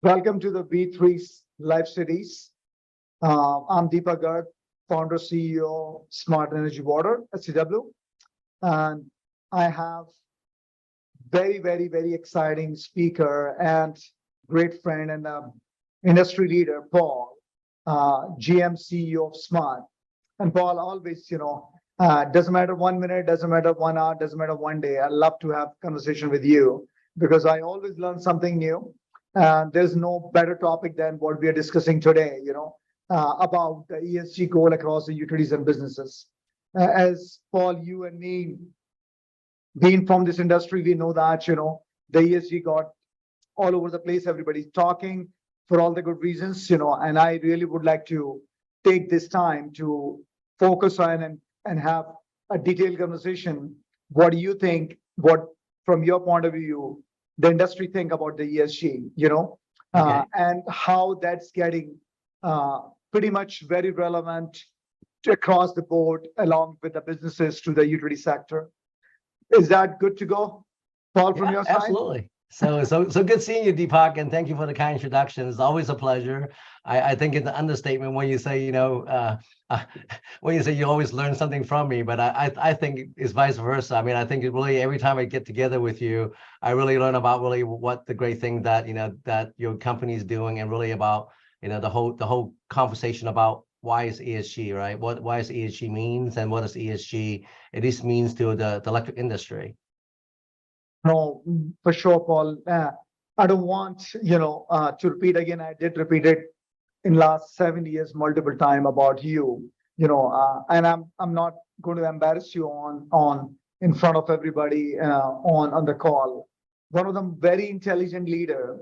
Welcome to the W3 Live series. I'm Deepak Garg, founder CEO, Smart Energy Water, SCW, and I have very exciting speaker and great friend and industry leader, Paul, GM CEO of SMUD. And Paul, always, doesn't matter 1 minute, doesn't matter 1 hour, doesn't matter 1 day. I love to have conversation with you because I always learn something new. And there's no better topic than what we are discussing today, about the ESG goal across the utilities and businesses. As Paul, you and me, being from this industry, we know that, the ESG got all over the place. Everybody's talking for all the good reasons, and I really would like to take this time to focus on and have a detailed conversation. What do you think, from your point of view, the industry think about the ESG, Okay. and how that's getting pretty much very relevant across the board, along with the businesses to the utility sector. Is that good to go, Paul, from your side? Absolutely. So good seeing you, Deepak, and thank you for the kind introduction. It's always a pleasure. I think it's an understatement when you say, when you say you always learn something from me, but I think it's vice versa. I mean, I think it really, every time I get together with you, I really learn about really what the great thing that, that your company is doing, and really about, the whole conversation about why is ESG, right? Why is ESG means, and what does ESG at least means to the electric industry? No, for sure, Paul. I don't want, to repeat again. I did repeat it in last 7 years multiple time about you, and I'm not going to embarrass you on in front of everybody on the call. One of them very intelligent leader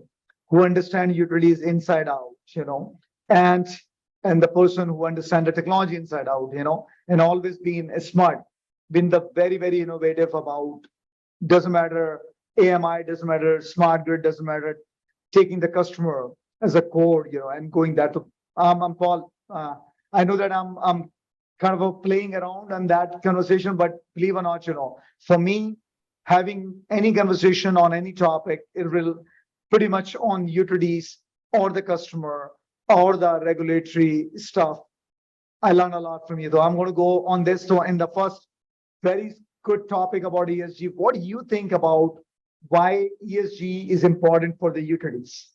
who understand utilities inside out, and the person who understand the technology inside out, and always been smart, been the very innovative about. Doesn't matter AMI, doesn't matter smart grid, doesn't matter taking the customer as a core, and going that to. I'm Paul. I know that I'm kind of playing around on that conversation, but believe or not, for me, having any conversation on any topic, it will pretty much on utilities or the customer or the regulatory stuff. I learn a lot from you, though. I'm going to go on this. So in the first very good topic about ESG. What do you think about why ESG is important for the utilities?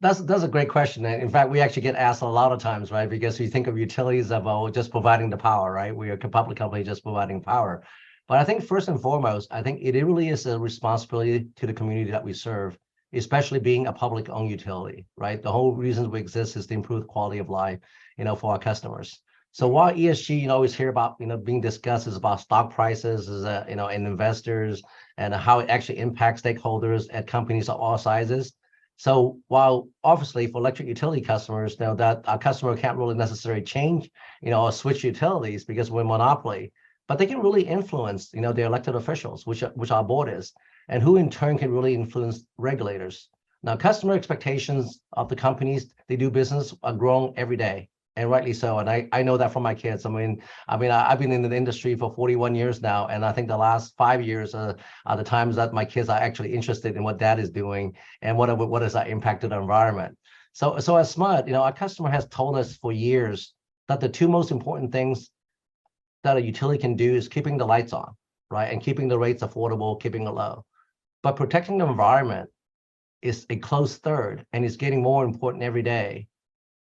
That's a great question. In fact, we actually get asked a lot of times, right? Because we think of utilities of just providing the power, right? We are a public company just providing power. But I think first and foremost, I think it really is a responsibility to the community that we serve, especially being a public-owned utility, right? The whole reason we exist is to improve the quality of life, for our customers. So while ESG, always hear about, being discussed is about stock prices, and investors, and how it actually impacts stakeholders at companies of all sizes. So while obviously for electric utility customers, that our customer can't really necessarily change, or switch utilities because we're a monopoly, but they can really influence, their elected officials, which our board is, and who in turn can really influence regulators. Now, customer expectations of the companies they do business are growing every day. And rightly so. And I know that from my kids. I've been in the industry for 41 years now. And I think the last 5 years are the times that my kids are actually interested in what dad is doing and what is that impact to the environment. So as SMUD, our customer has told us for years that the two most important things that a utility can do is keeping the lights on, right? And keeping the rates affordable, keeping it low. But protecting the environment is a close third, and it's getting more important every day,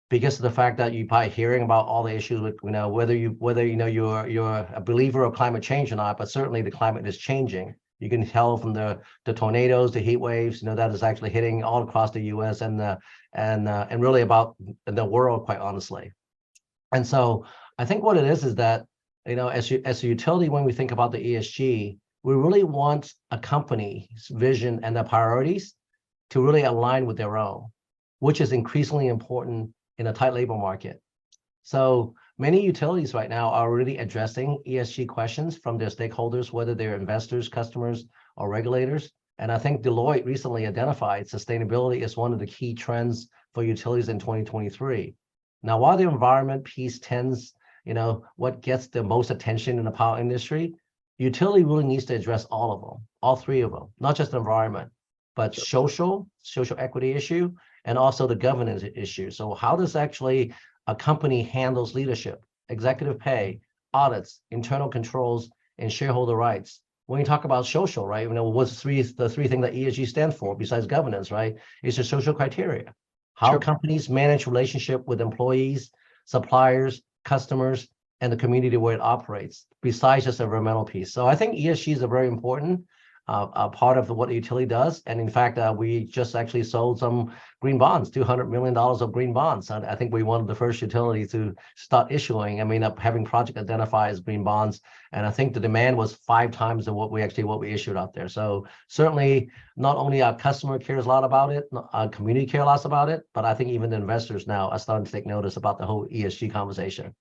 because of the fact that you're probably hearing about all the issues with, whether you're a believer of climate change or not, but certainly the climate is changing. You can tell from the tornadoes, the heat waves, that is actually hitting all across the U.S. and really about the world, quite honestly. And so I think what it is that, as a utility, when we think about the ESG, we really want a company's vision and their priorities to really align with their own, which is increasingly important in a tight labor market. So many utilities right now are already addressing ESG questions from their stakeholders, whether they're investors, customers, or regulators. And I think Deloitte recently identified sustainability as one of the key trends for utilities in 2023. Now, while the environment piece tends, what gets the most attention in the power industry, utility really needs to address all of them, all three of them, not just the environment. but social equity issue, and also the governance issue. So how does actually a company handles leadership, executive pay, audits, internal controls, and shareholder rights? When you talk about social, right? What's the three things that ESG stands for besides governance, right? It's the social criteria. How Sure. companies manage relationship with employees, suppliers, customers, and the community where it operates, besides just a environmental piece. So I think ESG is a very important part of what the utility does. And in fact, we just actually sold some green bonds, $200 million of green bonds. I think we wanted the first utility to start issuing, having project identified as green bonds. And I think the demand was 5 times of what we issued out there. So certainly not only our customer cares a lot about it, our community cares a lot about it, but I think even the investors now are starting to take notice about the whole ESG conversation.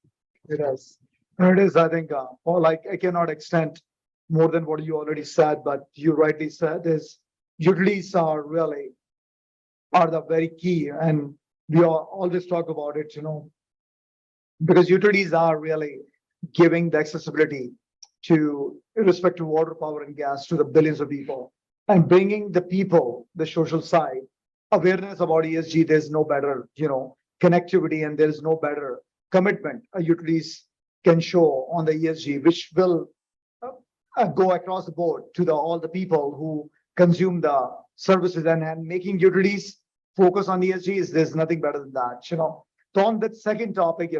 It is. It is, I think, Paul, I cannot extend more than what you already said, but you rightly said is utilities are the very key. And we always talk about it, because utilities are really giving the accessibility to irrespective of water, power, and gas to the billions of people and bringing the people, the social side, awareness about ESG. There's no better, connectivity, and there's no better commitment utilities can show on the ESG, which will go across the board to all the people who consume the services, and making utilities focus on ESG there's nothing better than that. So on that second topic,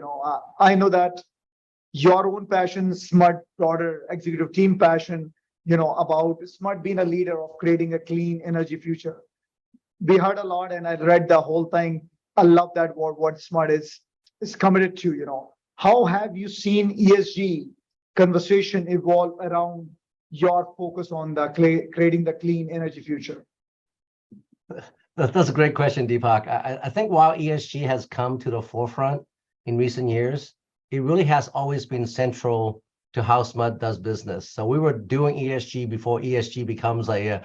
I know that your own passion, SMUD, broader executive team passion, about SMUD being a leader of creating a clean energy future. We heard a lot, and I read the whole thing. I love that word, what SMUD is committed to. How have you seen ESG conversation evolve around your focus on creating the clean energy future? That's a great question, Deepak. I think while ESG has come to the forefront in recent years, it really has always been central to how SMUD does business. So we were doing ESG before ESG becomes a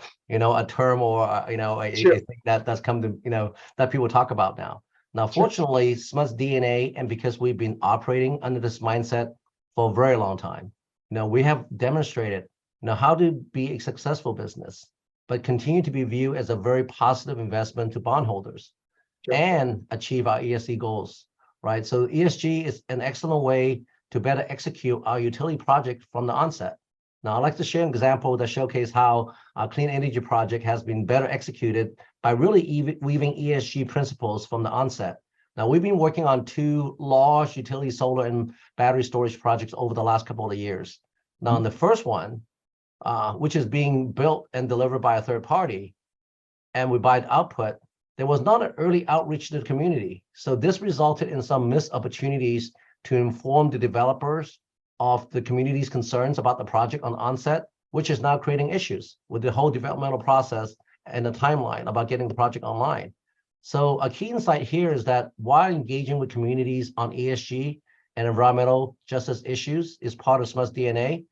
term or a thing that's come to that people talk about now. Now, fortunately, SMUD's DNA, and because we've been operating under this mindset for a very long time, we have demonstrated how to be a successful business, but continue to be viewed as a very positive investment to bondholders and achieve our ESG goals, right? So ESG is an excellent way to better execute our utility project from the onset. Now, I'd like to share an example that showcases how our clean energy project has been better executed by really weaving ESG principles from the onset. Now, we've been working on 2 large utility solar and battery storage projects over the last couple of years. Now, in the first one, which is being built and delivered by a third party, and we buy the output, there was not an early outreach to the community. So this resulted in some missed opportunities to inform the developers of the community's concerns about the project on onset, which is now creating issues with the whole developmental process and the timeline about getting the project online. So a key insight here is that while engaging with communities on ESG and environmental justice issues is part of SMUD's DNA,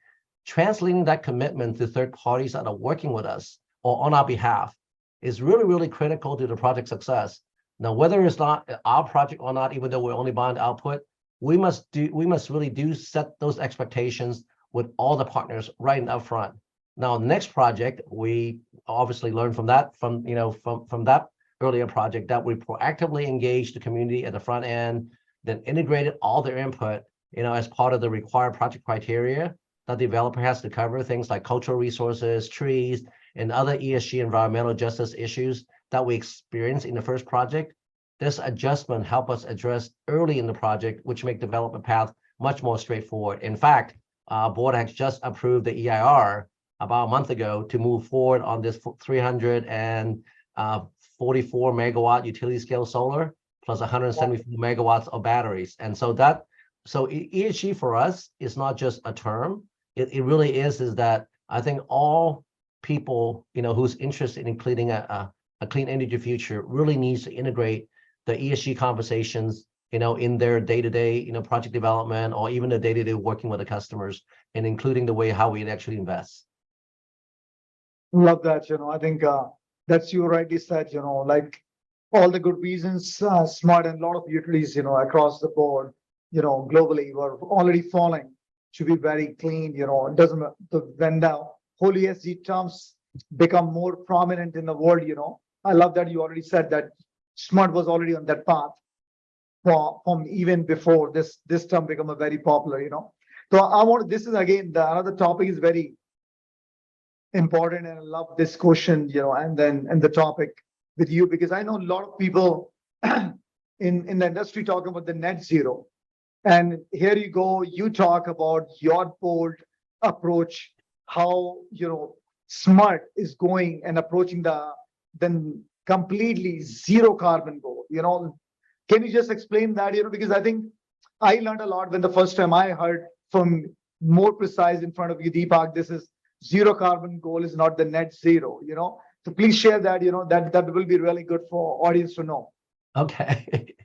translating that commitment to third parties that are working with us or on our behalf is really, really critical to the project success. Now, whether it's not our project or not, even though we're only buying the output, we must really set those expectations with all the partners right up front. Now, the next project, we obviously learned from that earlier project that we proactively engaged the community at the front end, then integrated all their input, as part of the required project criteria that the developer has to cover, things like cultural resources, trees, and other ESG environmental justice issues that we experienced in the first project. This adjustment helped us address early in the project, which make development path much more straightforward. In fact, our board has just approved the EIR about a month ago to move forward on this 344 megawatt utility scale solar plus 174 megawatts of batteries. And so ESG for us is not just a term. It really is that I think all people, who's interested in creating a clean energy future really needs to integrate the ESG conversations, in their day-to-day, project development, or even the day-to-day working with the customers, and including the way how we actually invest. Love that. I think that's you rightly said. Like all the good reasons, SMUD and a lot of utilities, across the board, globally were already falling to be very clean. It doesn't when the whole ESG terms become more prominent in the world. I love that you already said that SMUD was already on that path from even before this term become a very popular. So I want, this is again, another topic is very important, and I love this question, and the topic with you, because I know a lot of people in the industry talk about the net zero. And here you go, you talk about your bold approach, how SMUD is going and approaching the completely zero carbon goal. Can you just explain that? Because I think I learned a lot when the first time I heard from more precise in front of you, Deepak, this is zero carbon goal is not the net zero. So please share that. That will be really good for audience to know. Okay.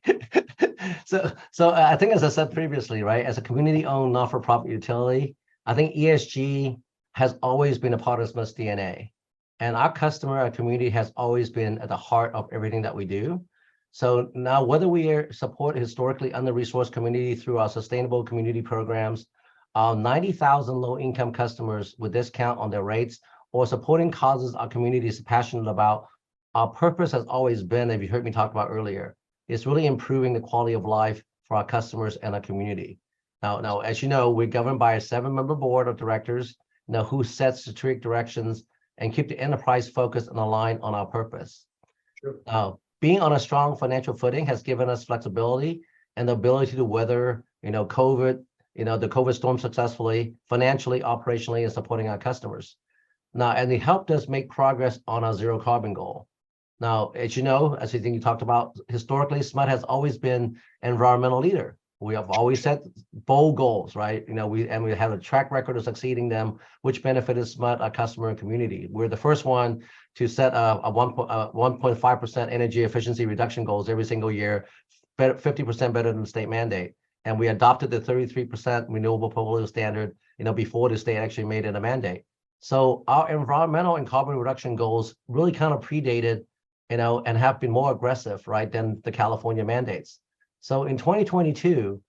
So I think, as I said previously, right, as a community-owned not-for-profit utility, I think ESG has always been a part of SMUD's DNA. And our customer, our community has always been at the heart of everything that we do. So now, whether we support historically under-resourced community through our sustainable community programs, our 90,000 low-income customers with discount on their rates, or supporting causes our community is passionate about, our purpose has always been, if you heard me talk about earlier, is really improving the quality of life for our customers and our community. Now, as you know, we're governed by a 7-member board of directors, who sets strategic directions and keep the enterprise focused and aligned on our purpose. Sure. Now, being on a strong financial footing has given us flexibility and the ability to weather, COVID, the COVID storm successfully, financially, operationally, and supporting our customers. Now, and it helped us make progress on our zero carbon goal. Now, as you know, as I think you talked about, historically, SMUD has always been an environmental leader. We have always set bold goals, right? We have a track record of succeeding them, which benefited SMUD, our customer and community. We're the first one to set a 1.5% energy efficiency reduction goals every single year, 50% better than the state mandate. And we adopted the 33% renewable portfolio standard, before the state actually made it a mandate. So our environmental and carbon reduction goals really kind of predated, and have been more aggressive, right, than the California mandates. So in 2022,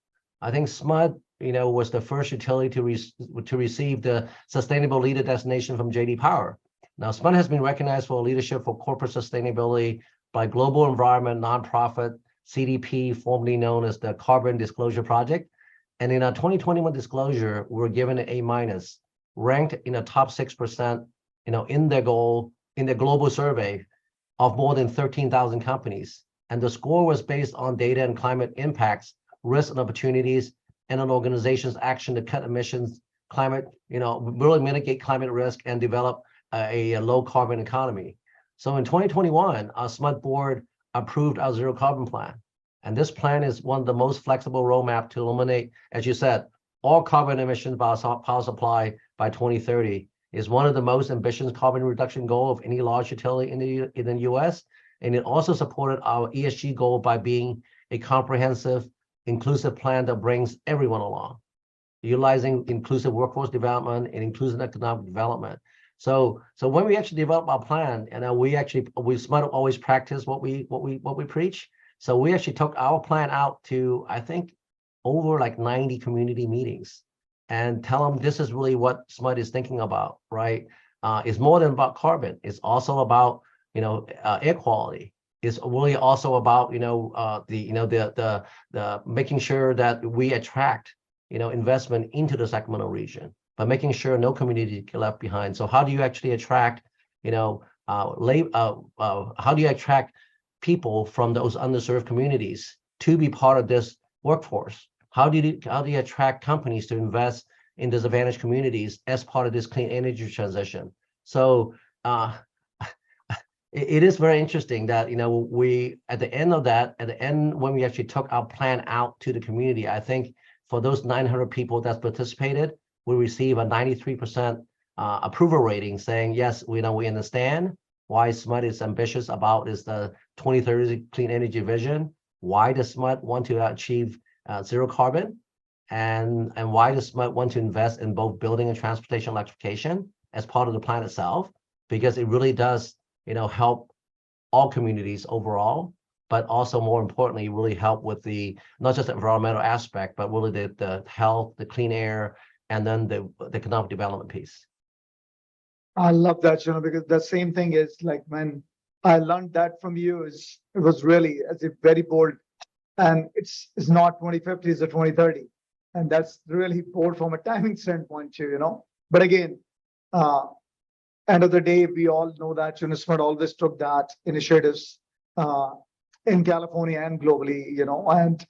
I think SMUD, was the first utility to receive the Sustainable Leader designation from J.D. Power. Now, SMUD has been recognized for leadership for corporate sustainability by Global Environment nonprofit CDP, formerly known as the Carbon Disclosure Project. And in our 2021 disclosure, we were given an A-, ranked in the top 6%, in their global survey of more than 13,000 companies. And the score was based on data and climate impacts, risks and opportunities, and an organization's action to cut emissions, really mitigate climate risk and develop a low carbon economy. So in 2021, our SMUD board approved our zero carbon plan. And this plan is one of the most flexible roadmap to eliminate, as you said, all carbon emissions by power supply by 2030. Is one of the most ambitious carbon reduction goal of any large utility in the US. And it also supported our ESG goal by being a comprehensive, inclusive plan that brings everyone along, utilizing inclusive workforce development and inclusive economic development. So when we actually develop our plan, and we SMUD always practice what we preach. So we actually took our plan out to, I think, over like 90 community meetings, and tell them this is really what SMUD is thinking about, right? It's more than about carbon. It's also about, air quality. It's really also about, the making sure that we attract, investment into the Sacramento region, but making sure no community get left behind. So how do you actually attract, how do you attract people from those underserved communities to be part of this workforce? How do you attract companies to invest in disadvantaged communities as part of this clean energy transition? So it is very interesting that, we, at the end, when we actually took our plan out to the community, I think for those 900 people that participated, we receive a 93% approval rating saying, yes, we understand why SMUD is ambitious about is the 2030 clean energy vision. Why does SMUD want to achieve zero carbon, and why does SMUD want to invest in both building and transportation electrification as part of the plan itself? Because it really does, help all communities overall, but also more importantly, really help with the, not just the environmental aspect, but really the health, the clean air, and then the economic development piece. I love that, because the same thing is like when I learned that from you is it was really as if very bold, and it's not 2050, it's a 2030, and that's really bold from a timing standpoint too. But again, uh, end of the day, we all know that SMUD always took that initiatives uh, in California and globally,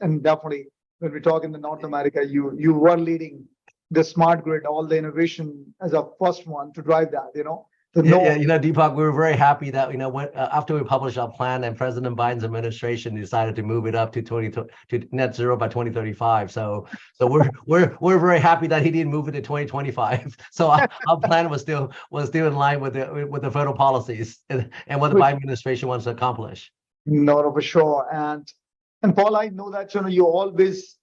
and definitely when we talk in the North America, you were leading the smart grid, all the innovation as a first one to drive that. The Yeah, no, Deepak, we were very happy that when after we published our plan and President Biden's administration decided to move it up to to net zero by 2035. So we're very happy that he didn't move it to 2025. So our plan was still in line with the federal policies and what the Biden administration wants to accomplish. no, for sure. And Paul, I know that you always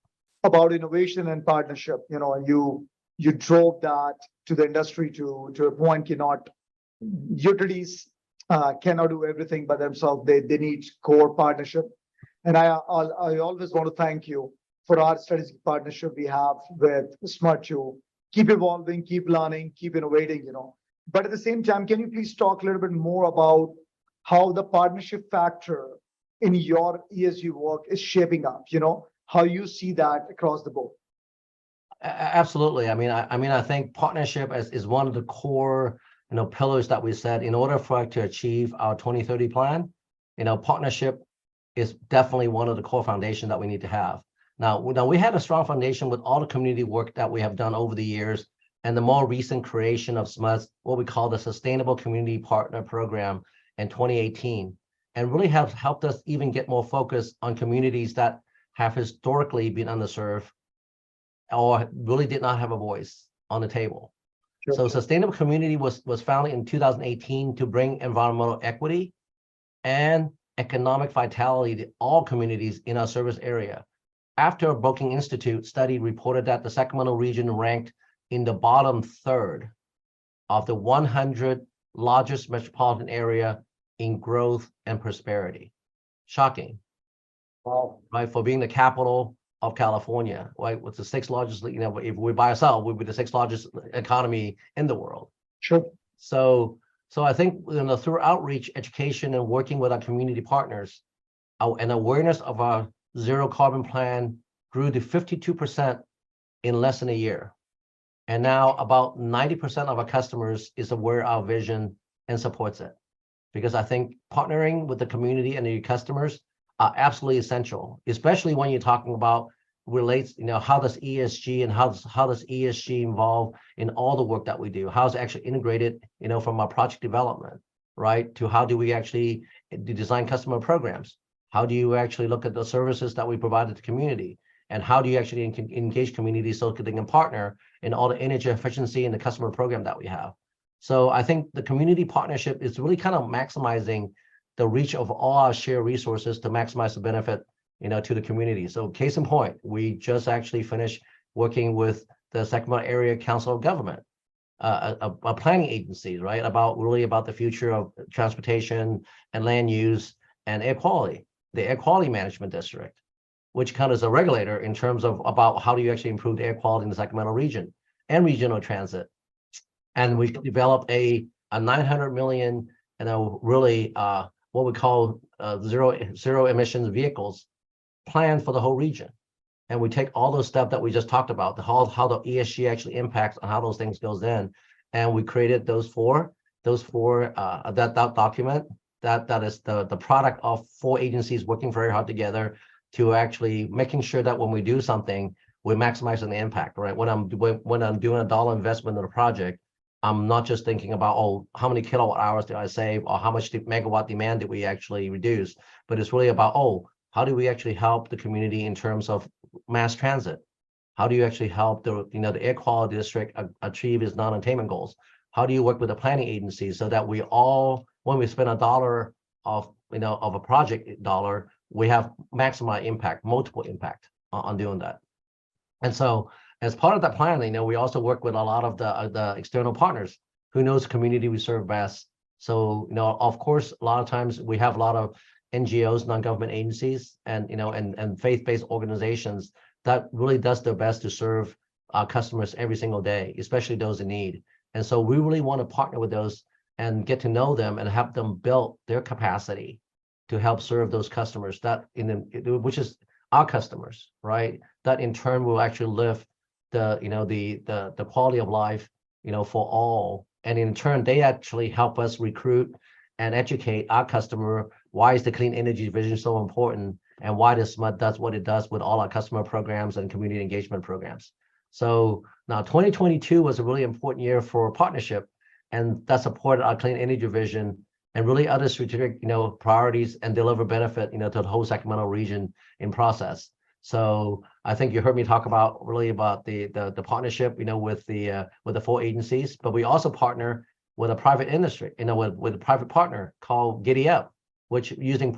about innovation and partnership. You drove that to the industry to a point cannot utilities cannot do everything by themselves. They need core partnership. And I always want to thank you for our strategic partnership we have with Smart to keep evolving, keep learning, keep innovating. But at the same time, can you please talk a little bit more about how the partnership factor in your ESG work is shaping up? How you see that across the board? Absolutely. I think partnership is one of the core pillars that we set in order for us to achieve our 2030 plan. Partnership is definitely one of the core foundations that we need to have. Now we had a strong foundation with all the community work that we have done over the years, and the more recent creation of SMUD, what we call the Sustainable Community Partner Program in 2018, and really have helped us even get more focus on communities that have historically been underserved or really did not have a voice on the table. Sure. So Sustainable Community was founded in 2018 to bring environmental equity and economic vitality to all communities in our service area. After a Brookings Institute study reported that the Sacramento region ranked in the bottom third of the 100 largest metropolitan area in growth and prosperity. Shocking. Wow. Right, for being the capital of California, right? What's the sixth largest, if we by ourselves, we'd be the sixth largest economy in the world. Sure. So I think through outreach, education, and working with our community partners, and awareness of our zero carbon plan grew to 52% in less than a year. And now about 90% of our customers is aware of our vision and supports it. Because I think partnering with the community and your customers are absolutely essential, especially when you're talking about relates, how does ESG and how does ESG involve in all the work that we do? How is it actually integrated, from our project development, right? To how do we actually design customer programs? How do you actually look at the services that we provide to the community? And how do you actually engage communities so that they can partner in all the energy efficiency and the customer program that we have? So I think the community partnership is really kind of maximizing the reach of all our shared resources to maximize the benefit, to the community. So case in point, we just actually finished working with the Sacramento Area Council of Government, a planning agency, right? About the future of transportation and land use and air quality, the Air Quality Management District, which kind of is a regulator in terms of about how do you actually improve the air quality in the Sacramento region and regional transit. And we developed a 900 million, really what we call zero emissions vehicles plan for the whole region. And we take all those steps that we just talked about, how the ESG actually impacts on how those things goes in. And we created those four that document that is the product of 4 agencies working very hard together to actually making sure that when we do something, we're maximizing the impact, right? When I'm doing $1 investment in a project, I'm not just thinking about, how many kilowatt hours did I save or how much megawatt demand did we actually reduce, but it's really about, how do we actually help the community in terms of mass transit? How do you actually help the air quality district achieve its non-attainment goals? How do you work with the planning agencies so that we all, when we spend $1 of a project dollar, we have maximized impact, multiple impact on doing that. And so as part of that plan, we also work with a lot of the external partners who knows the community we serve best. So, of course, a lot of times we have a lot of NGOs, non-government agencies, and and faith-based organizations that really does their best to serve our customers every single day, especially those in need. And so we really want to partner with those and get to know them and help them build their capacity to help serve those customers that which is our customers, right? That in turn will actually lift the quality of life, for all. And in turn, they actually help us recruit and educate our customer. Why is the clean energy vision so important? And why does SMUD does what it does with all our customer programs and community engagement programs? So now 2022 was a really important year for partnership, and that supported our clean energy vision and really other strategic, priorities and deliver benefit, to the whole Sacramento region in process. So I think you heard me talk about the partnership, with the 4 agencies, but we also partner with a private industry, with a private partner called Giddy Up, which using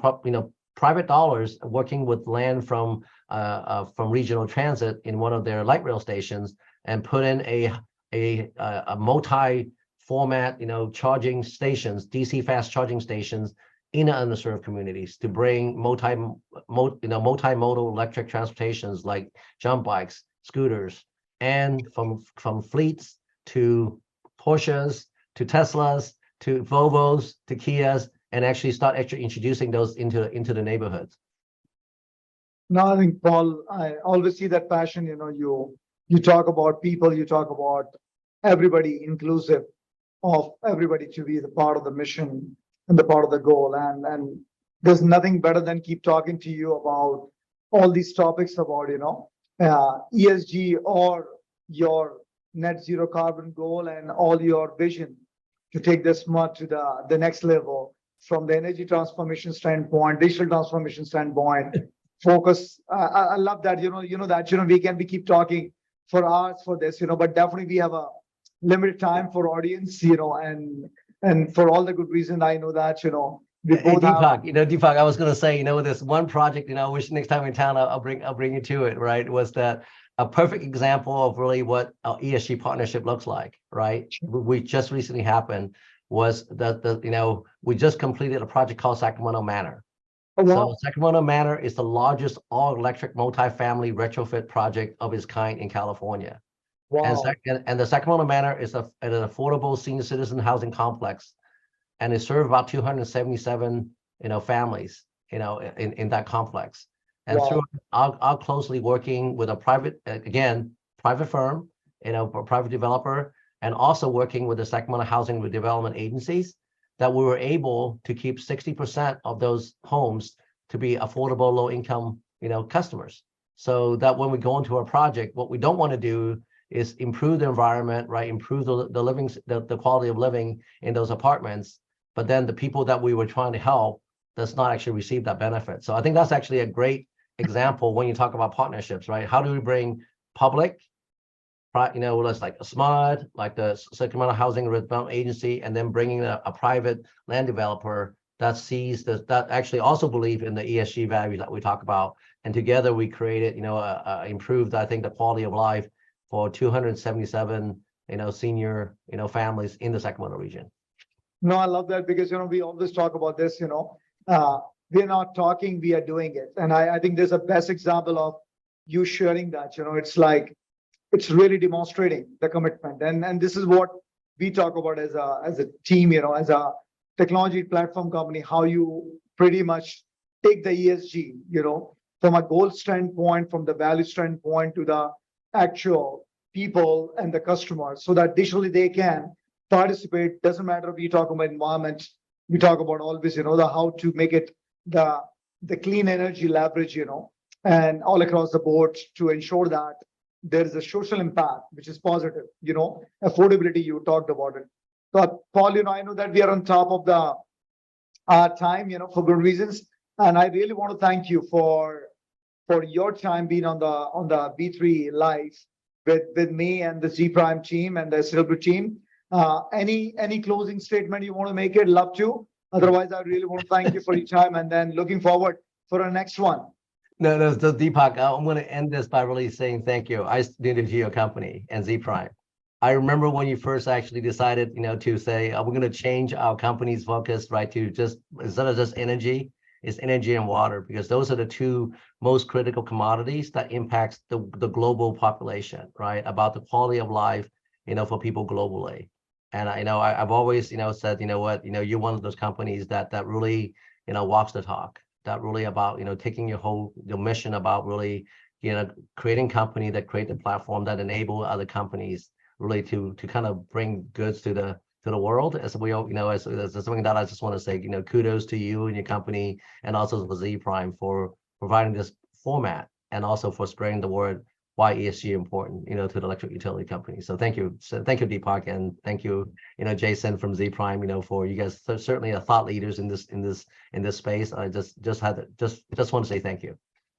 private dollars, working with land from regional transit in one of their light rail stations, and put in a multi-format, charging stations, DC fast charging stations in underserved communities to bring multimodal electric transportations like jump bikes, scooters, and from fleets to Porsches to Teslas to Volvos to Kias, and actually start introducing those into the neighborhoods. No, I think, Paul, I always see that passion. You talk about people, you talk about everybody, inclusive of everybody to be the part of the mission and the part of the goal. And there's nothing better than keep talking to you about all these topics about, ESG or your net zero carbon goal and all your vision to take this SMUD to the next level from the energy transformation standpoint, digital transformation standpoint. Focus. I love that. We keep talking for hours for this. But definitely we have a limited time for audience. And for all the good reason, I know that we both Deepak, Deepak, I was going to say, this one project, which next time in town I'll bring you to it. Right, was that a perfect example of really what our ESG partnership looks like. Right, we just recently happened was that we just completed a project called Sacramento Manor. Oh, wow. So Sacramento Manor is the largest all-electric multifamily retrofit project of its kind in California. Wow. And the Sacramento Manor is an affordable senior citizen housing complex, and it served about 277 families in that complex. And Wow. through our closely working with a private firm, a private developer, and also working with the Sacramento Housing Redevelopment agencies, that we were able to keep 60% of those homes to be affordable, low income, customers. So that when we go into a project, what we don't want to do is improve the environment, right? Improve the quality of living in those apartments. But then the people that we were trying to help does not actually receive that benefit. So I think that's actually a great example when you talk about partnerships, right? How do we bring public, let's like a SMUD, like the Sacramento Housing Redevelopment Agency, and then bringing a private land developer that sees that actually also believe in the ESG value that we talk about. And together we created, improved, I think, the quality of life for 277, senior, families in the Sacramento region. No, I love that because, we always talk about this, we're not talking, we are doing it. And I think there's a best example of you sharing that, it's like, it's really demonstrating the commitment. And this is what we talk about as a team, as a technology platform company, how you pretty much take the ESG, from a goal standpoint, from the value standpoint to the actual people and the customers, so that digitally they can participate. Doesn't matter if we talk about environment, we talk about always, the how to make it the clean energy leverage, and all across the board to ensure that there is a social impact, which is positive, affordability, you talked about it. But Paul, I know that we are on top of our time, for good reasons. And I really want to thank you for your time being on the WE3Live with me and the Z Prime team and the SMUD team. Any closing statement you want to make it? Love to. Otherwise, I really want to thank you for your time, and then looking forward for our next one. No, Deepak, I'm going to end this by really saying thank you. I new to your company and Z Prime. I remember when you first actually decided, to say, we're going to change our company's focus, right, to just, instead of just energy, it's energy and water, because those are the two most critical commodities that impacts the global population, right, about the quality of life, for people globally. And I've always, said, what, you're one of those companies that really, walks the talk, that really about, taking your mission about really, creating company that create the platform that enable other companies really to kind of bring goods to the world. As we all, as something that I just want to say, kudos to you and your company, and also for Z Prime for providing this format, and also for spreading the word why ESG important, to the electric utility company. So thank you. So thank you, Deepak, and thank you, Jason from Z Prime, for you guys certainly are thought leaders in this space. I just want to say thank you.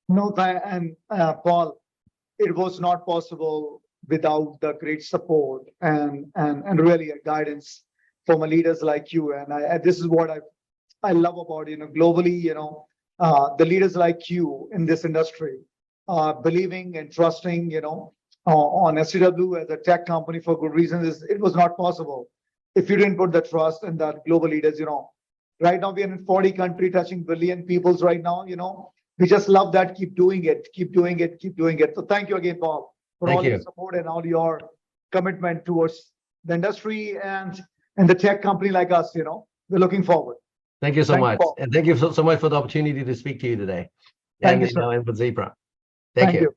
No, and Paul, it was not possible without the great support and really a guidance from a leaders like you. And this is what I love about, globally, the leaders like you in this industry, believing and trusting, on SCW as a tech company for good reasons. It was not possible if you didn't put the trust in that global leaders. Right now we are in 40 countries, touching billion peoples right now. We just love that. Keep doing it. Keep doing it. Keep doing it. So thank you again, Paul, for all your support and all your commitment towards the industry and the tech company like us. We're looking forward. Thank you so much, and thank you so much for the opportunity to speak to you today. Thank you, sir. And with Z Prime. Thank you.